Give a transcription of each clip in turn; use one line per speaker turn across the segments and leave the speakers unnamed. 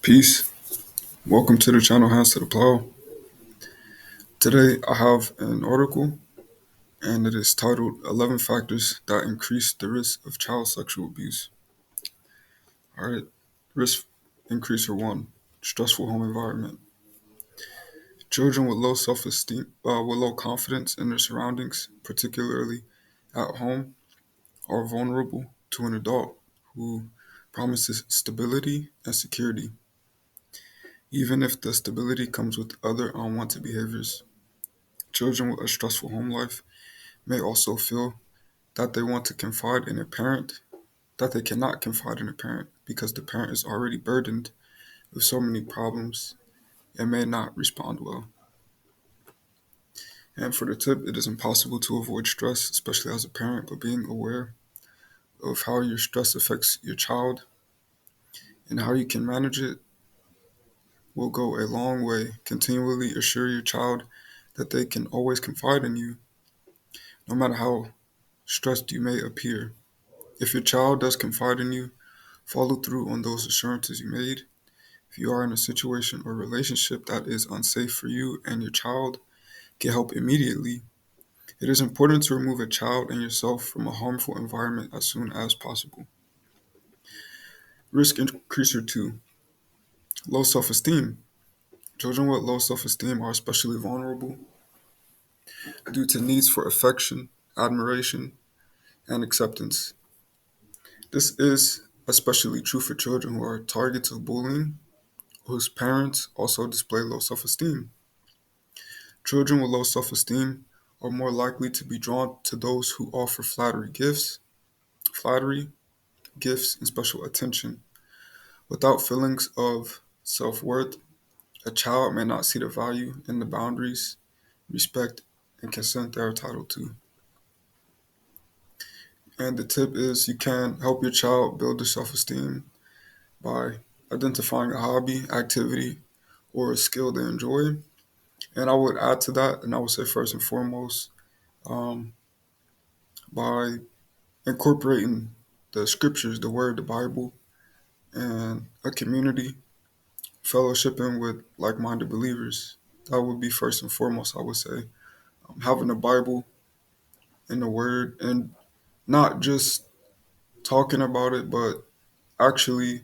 Peace. Welcome to the channel Hands to the Plow. Today I have an article and it is titled 11 Factors That Increase the Risk of Child Sexual Abuse. Alright, risk increaser 1, stressful home environment. Children with low self-esteem, with low confidence in their surroundings, particularly at home, are vulnerable to an adult who promises stability and security, even if the stability comes with other unwanted behaviors. Children with a stressful home life may also feel that they want to confide in a parent, that they cannot confide in a parent because the parent is already burdened with so many problems and may not respond well. And for the tip, it is impossible to avoid stress, especially as a parent, but being aware of how your stress affects your child and how you can manage it will go a long way. Continually assure your child that they can always confide in you, no matter how stressed you may appear. If your child does confide in you, follow through on those assurances you made. If you are in a situation or relationship that is unsafe for you and your child, get help immediately. It is important to remove a child and yourself from a harmful environment as soon as possible. Risk increaser 2, low self-esteem. Children with low self-esteem are especially vulnerable due to needs for affection, admiration, and acceptance. This is especially true for children who are targets of bullying, whose parents also display low self-esteem. Children with low self-esteem are more likely to be drawn to those who offer flattery, gifts, and special attention. Without feelings of self-worth, a child may not see the value in the boundaries, respect, and consent they are entitled to. And the tip is you can help your child build their self-esteem by identifying a hobby, activity, or a skill they enjoy. And I would add to that, and I would say first and foremost, um, by incorporating the scriptures, the word, the Bible, and a community, fellowshipping with like minded believers. That would be first and foremost, I would say. Having the Bible and the word, and not just talking about it, but actually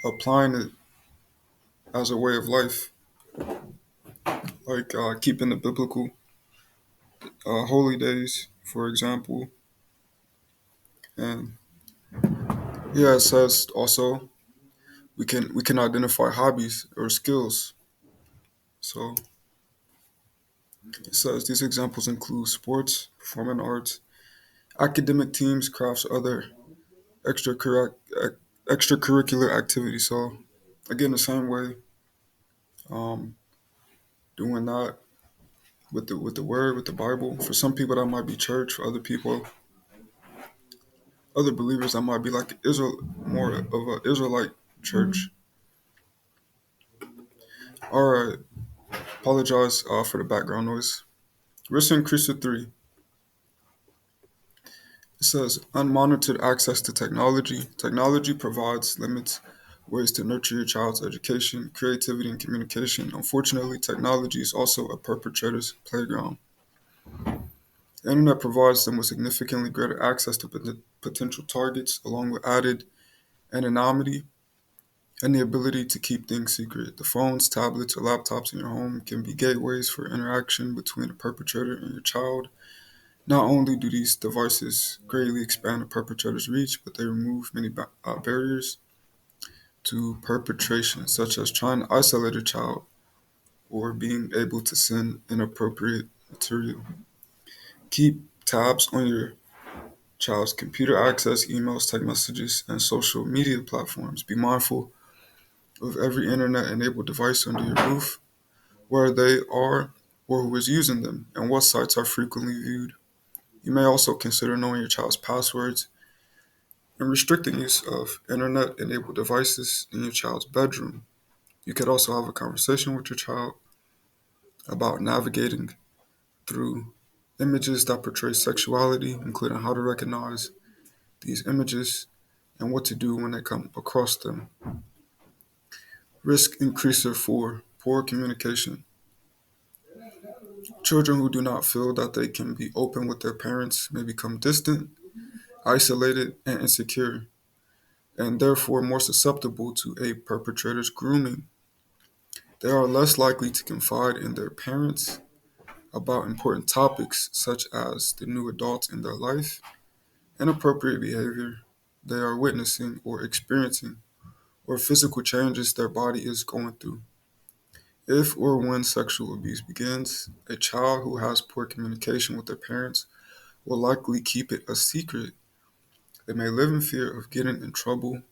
applying it as a way of life, like keeping the biblical holy days, for example. And yeah, it says also we can identify hobbies or skills. So it says these examples include sports, performing arts, academic teams, crafts, other extracurric- extracurricular activities. So again, the same way, um, doing that with the word, with the Bible. For some people, that might be church. For other people, other believers, that might be like Israel, more of an Israelite church. All right, apologize for the background noise. Risk increaser 3. It says unmonitored access to technology. Technology provides limits ways to nurture your child's education, creativity, and communication. Unfortunately, technology is also a perpetrator's playground. The internet provides them with significantly greater access to potential targets, along with added anonymity and the ability to keep things secret. The phones, tablets, or laptops in your home can be gateways for interaction between a perpetrator and your child. Not only do these devices greatly expand the perpetrator's reach, but they remove many barriers to perpetration, such as trying to isolate a child or being able to send inappropriate material. Keep tabs on your child's computer access, emails, text messages, and social media platforms. Be mindful of every internet enabled device under your roof, where they are or who is using them, and what sites are frequently viewed. You may also consider knowing your child's passwords and restricting use of internet enabled devices in your child's bedroom. You could also have a conversation with your child about navigating through images that portray sexuality, including how to recognize these images and what to do when they come across them. Risk increaser 4, poor communication. Children who do not feel that they can be open with their parents may become distant, isolated, and insecure, and therefore more susceptible to a perpetrator's grooming. They are less likely to confide in their parents about important topics such as the new adults in their life, inappropriate behavior they are witnessing or experiencing, or physical changes their body is going through. If or when sexual abuse begins, a child who has poor communication with their parents will likely keep it a secret. They may live in fear of getting in trouble,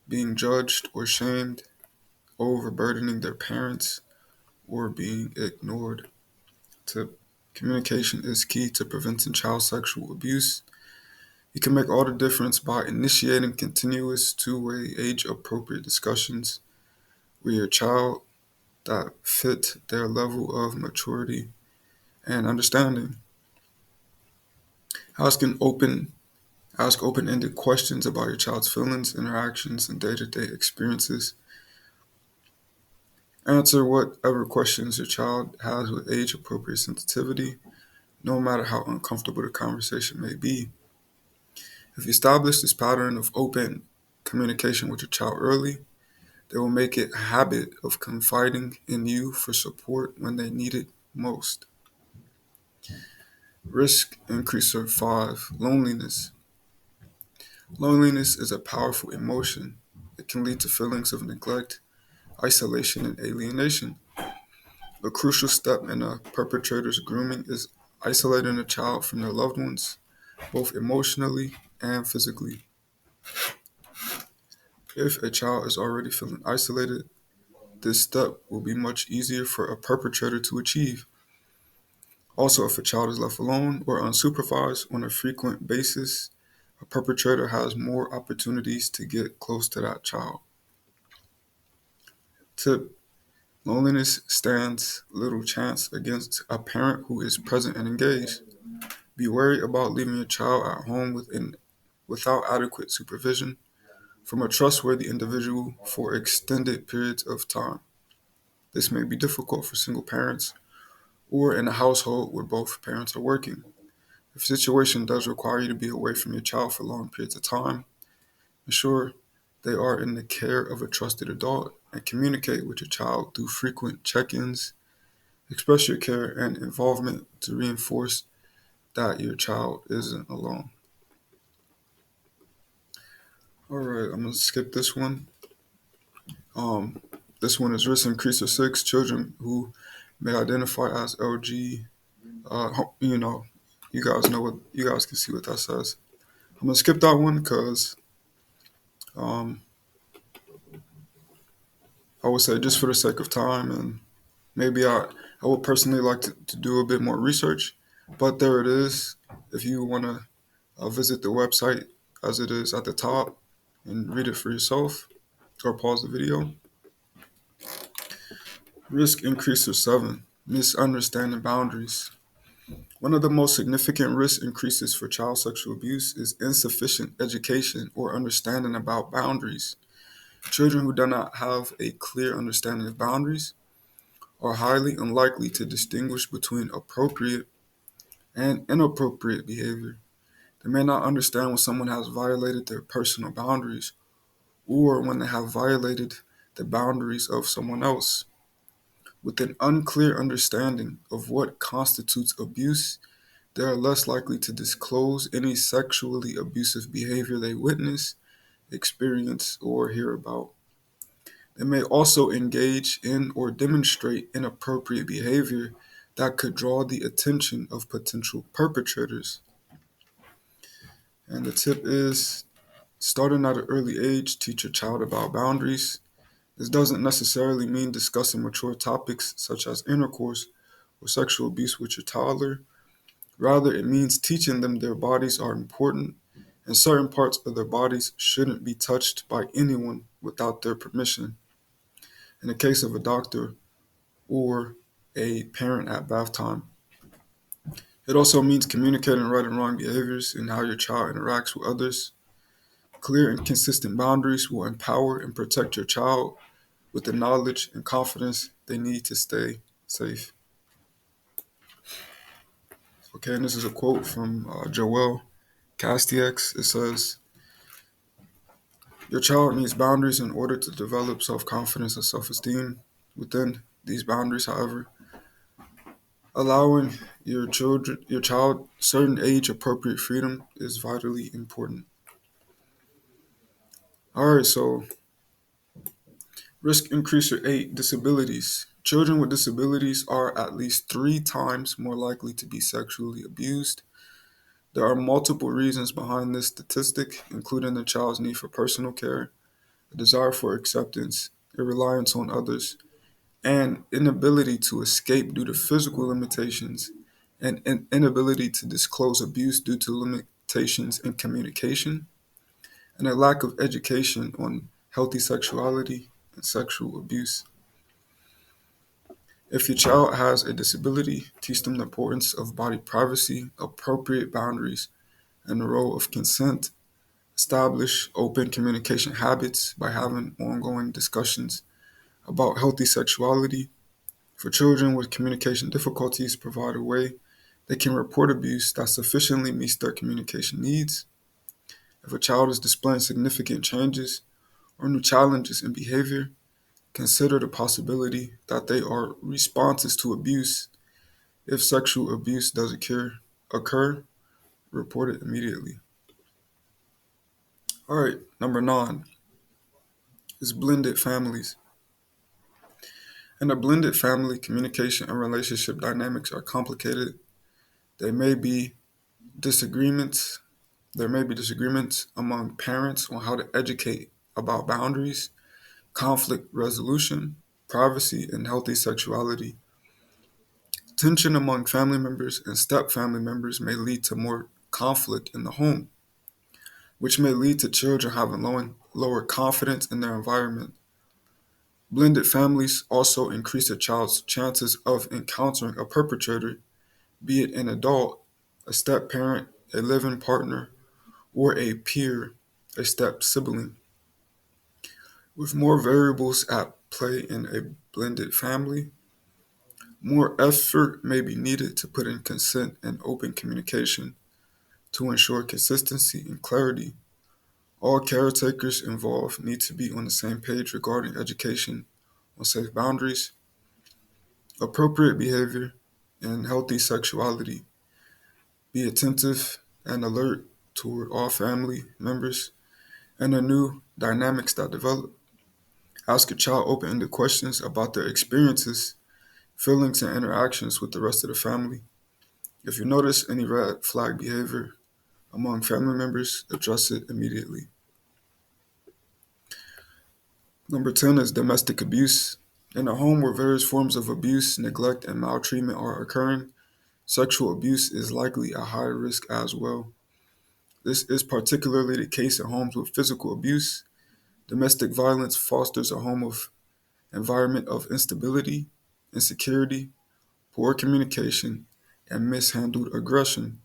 being judged or shamed, overburdening their parents, or being ignored. Tip: communication is key to preventing child sexual abuse. You can make all the difference by initiating continuous two-way age-appropriate discussions with your child that fit their level of maturity and understanding. Asking open Ask open-ended questions about your child's feelings, interactions, and day-to-day experiences. Answer whatever questions your child has with age-appropriate sensitivity, no matter how uncomfortable the conversation may be. If you establish this pattern of open communication with your child early, they will make it a habit of confiding in you for support when they need it most. Risk increaser 5, loneliness. Loneliness is a powerful emotion. It can lead to feelings of neglect, isolation, and alienation. A crucial step in a perpetrator's grooming is isolating a child from their loved ones, both emotionally and physically. If a child is already feeling isolated, this step will be much easier for a perpetrator to achieve. Also, if a child is left alone or unsupervised on a frequent basis, a perpetrator has more opportunities to get close to that child. Tip: loneliness stands little chance against a parent who is present and engaged. Be wary about leaving your child at home without adequate supervision from a trustworthy individual for extended periods of time. This may be difficult for single parents or in a household where both parents are working. If the situation does require you to be away from your child for long periods of time, ensure they are in the care of a trusted adult and communicate with your child through frequent check-ins. Express your care and involvement to reinforce that your child isn't alone. All right, I'm gonna skip this one. Um, this one is risk increaser 6, children who may identify as LG. You know, you guys can see what that says. I'm gonna skip that one because um, I would say just for the sake of time, and maybe I would personally like to do a bit more research. But there it is. If you want to visit the website as it is at the top and read it for yourself, or pause the video. Risk increaser 7, misunderstanding boundaries. One of the most significant risk increases for child sexual abuse is insufficient education or understanding about boundaries. Children who do not have a clear understanding of boundaries are highly unlikely to distinguish between appropriate and inappropriate behavior. They may not understand when someone has violated their personal boundaries or when they have violated the boundaries of someone else. With an unclear understanding of what constitutes abuse, they are less likely to disclose any sexually abusive behavior they witness, experience, or hear about. They may also engage in or demonstrate inappropriate behavior that could draw the attention of potential perpetrators. And the tip is starting at an early age, teach your child about boundaries. This doesn't necessarily mean discussing mature topics such as intercourse or sexual abuse with your toddler. Rather, it means teaching them their bodies are important and certain parts of their bodies shouldn't be touched by anyone without their permission. In the case of a doctor or a parent at bath time, it also means communicating right and wrong behaviors and how your child interacts with others. Clear and consistent boundaries will empower and protect your child, with the knowledge and confidence they need to stay safe. Okay, and this is a quote from Joel Castiax. It says, "Your child needs boundaries in order to develop self-confidence and self-esteem. Within these boundaries, however, allowing your child certain age-appropriate freedom is vitally important." All right, so risk increaser 8, disabilities. Children with disabilities are at least 3 times more likely to be sexually abused. There are multiple reasons behind this statistic, including the child's need for personal care, a desire for acceptance, a reliance on others, and inability to escape due to physical limitations, and an inability to disclose abuse due to limitations in communication, and a lack of education on healthy sexuality and sexual abuse. If your child has a disability, teach them the importance of body privacy, appropriate boundaries, and the role of consent. Establish open communication habits by having ongoing discussions about healthy sexuality. For children with communication difficulties, provide a way they can report abuse that sufficiently meets their communication needs. If a child is displaying significant changes or new challenges in behavior, consider the possibility that they are responses to abuse. If sexual abuse does occur, report it immediately. All right, number 9 is blended families. In a blended family, communication and relationship dynamics are complicated. There may be disagreements. There may be disagreements among parents on how to educate about boundaries, conflict resolution, privacy, and healthy sexuality. Tension among family members and step family members may lead to more conflict in the home, which may lead to children having lower confidence in their environment. Blended families also increase a child's chances of encountering a perpetrator, be it an adult, a step parent, a living partner, or a peer, a step sibling. With more variables at play in a blended family, more effort may be needed to put in consent and open communication to ensure consistency and clarity. All caretakers involved need to be on the same page regarding education on safe boundaries, appropriate behavior, and healthy sexuality. Be attentive and alert toward all family members and the new dynamics that develop. Ask a child open-ended questions about their experiences, feelings, and interactions with the rest of the family. If you notice any red flag behavior among family members, address it immediately. Number 10 is domestic abuse. In a home where various forms of abuse, neglect, and maltreatment are occurring, sexual abuse is likely a high risk as well. This is particularly the case in homes with physical abuse. Domestic violence fosters a home of environment of instability, insecurity, poor communication, and mishandled aggression.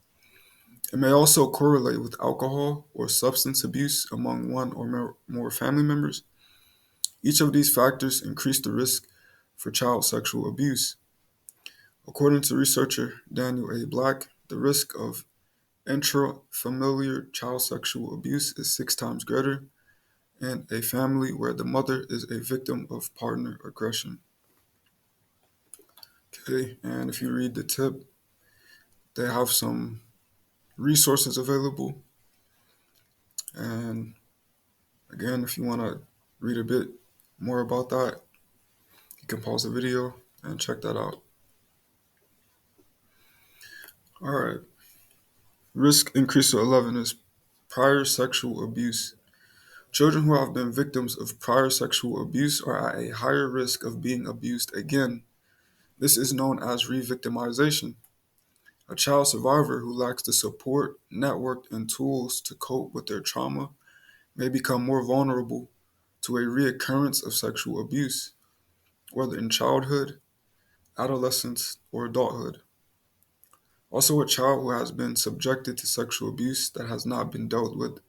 It may also correlate with alcohol or substance abuse among one or more family members. Each of these factors increase the risk for child sexual abuse. According to researcher Daniel A. Black, the risk of intrafamiliar child sexual abuse is 6 times greater in a family where the mother is a victim of partner aggression. Okay, and if you read the tip, they have some resources available. And again, if you want to read a bit more about that, you can pause the video and check that out. All right. Risk increaser 11 is prior sexual abuse. Children who have been victims of prior sexual abuse are at a higher risk of being abused again. This is known as re-victimization. A child survivor who lacks the support, network, and tools to cope with their trauma may become more vulnerable to a reoccurrence of sexual abuse, whether in childhood, adolescence, or adulthood. Also, a child who has been subjected to sexual abuse that has not been dealt with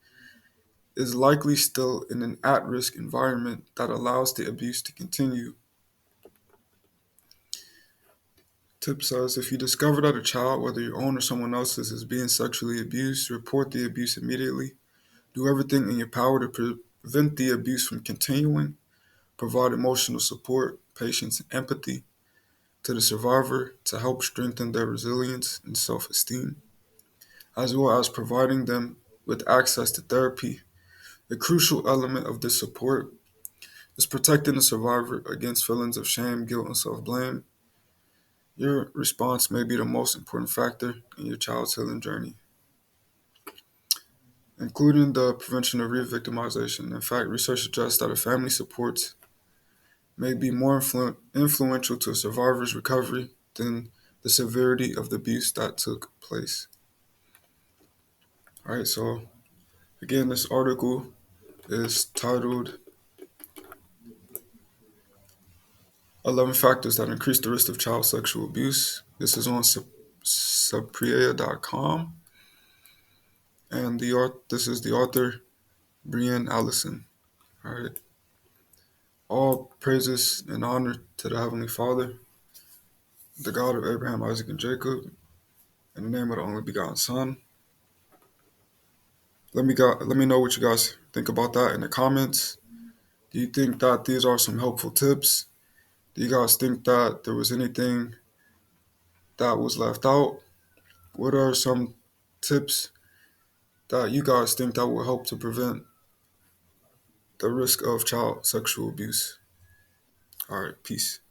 is likely still in an at-risk environment that allows the abuse to continue. Tip says if you discover that a child, whether your own or someone else's, is being sexually abused, report the abuse immediately. Do everything in your power to prevent the abuse from continuing. Provide emotional support, patience, and empathy to the survivor to help strengthen their resilience and self esteem, as well as providing them with access to therapy. A crucial element of this support is protecting the survivor against feelings of shame, guilt, and self blame. Your response may be the most important factor in your child's healing journey, including the prevention of re victimization. In fact, research suggests that a family supports may be more influential to a survivor's recovery than the severity of the abuse that took place. All right, so again, this article is titled 11 Factors That Increase the Risk of Child Sexual Abuse. This is on Subprea.com, and this is the author, Brienne Allison. All right. All praises and honor to the Heavenly Father, the God of Abraham, Isaac, and Jacob, in the name of the only begotten Son. Let me know what you guys think about that in the comments. Do you think that these are some helpful tips? Do you guys think that there was anything that was left out? What are some tips that you guys think that will help to prevent the risk of child sexual abuse? All right, peace.